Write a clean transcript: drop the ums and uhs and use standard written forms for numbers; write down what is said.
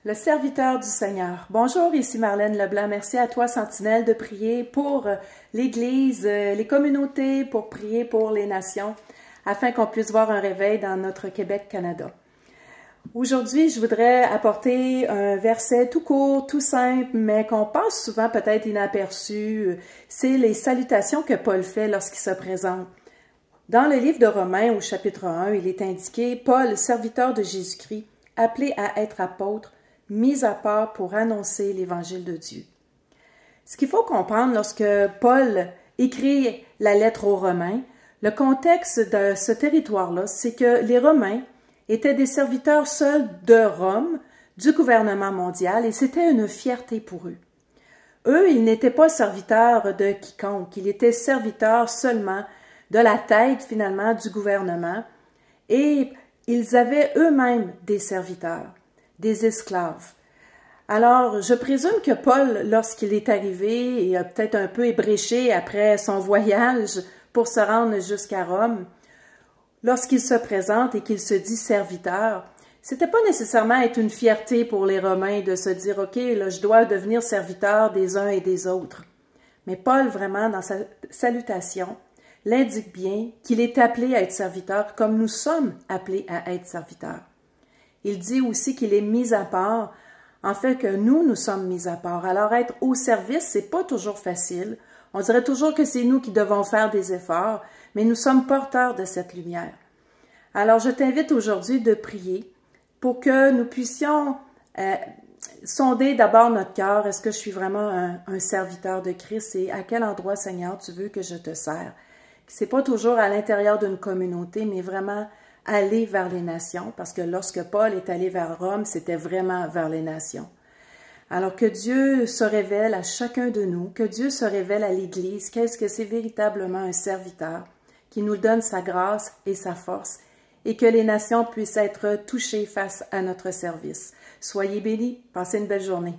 Le serviteur du Seigneur. Bonjour, ici Marlène Leblanc. Merci à toi, Sentinelle, de prier pour l'Église, les communautés, pour prier pour les nations, afin qu'on puisse voir un réveil dans notre Québec-Canada. Aujourd'hui, je voudrais apporter un verset tout court, tout simple, mais qu'on passe souvent peut-être inaperçu. C'est les salutations que Paul fait lorsqu'il se présente. Dans le livre de Romains, au chapitre 1, il est indiqué « Paul, serviteur de Jésus-Christ, appelé à être apôtre, mis à part pour annoncer l'Évangile de Dieu. » Ce qu'il faut comprendre lorsque Paul écrit la lettre aux Romains, le contexte de ce territoire-là, c'est que les Romains étaient des serviteurs seuls de Rome, du gouvernement mondial, et c'était une fierté pour eux. Eux, ils n'étaient pas serviteurs de quiconque, ils étaient serviteurs seulement de la tête, finalement, du gouvernement, et ils avaient eux-mêmes des serviteurs, des esclaves. Alors, je présume que Paul, lorsqu'il est arrivé, il a peut-être un peu ébréché après son voyage pour se rendre jusqu'à Rome, lorsqu'il se présente et qu'il se dit serviteur, c'était pas nécessairement être une fierté pour les Romains de se dire « Ok, là, je dois devenir serviteur des uns et des autres ». Mais Paul, vraiment, dans sa salutation, l'indique bien qu'il est appelé à être serviteur comme nous sommes appelés à être serviteurs. Il dit aussi qu'il est mis à part, en fait que nous sommes mis à part. Alors être au service, c'est pas toujours facile. On dirait toujours que c'est nous qui devons faire des efforts, mais nous sommes porteurs de cette lumière. Alors je t'invite aujourd'hui de prier pour que nous puissions sonder d'abord notre cœur. Est-ce que je suis vraiment un serviteur de Christ et à quel endroit, Seigneur, tu veux que je te sers? C'est pas toujours à l'intérieur d'une communauté, mais vraiment aller vers les nations, parce que lorsque Paul est allé vers Rome, c'était vraiment vers les nations. Alors que Dieu se révèle à chacun de nous, que Dieu se révèle à l'Église, qu'est-ce que c'est véritablement un serviteur, qui nous donne sa grâce et sa force, et que les nations puissent être touchées face à notre service. Soyez bénis, passez une belle journée.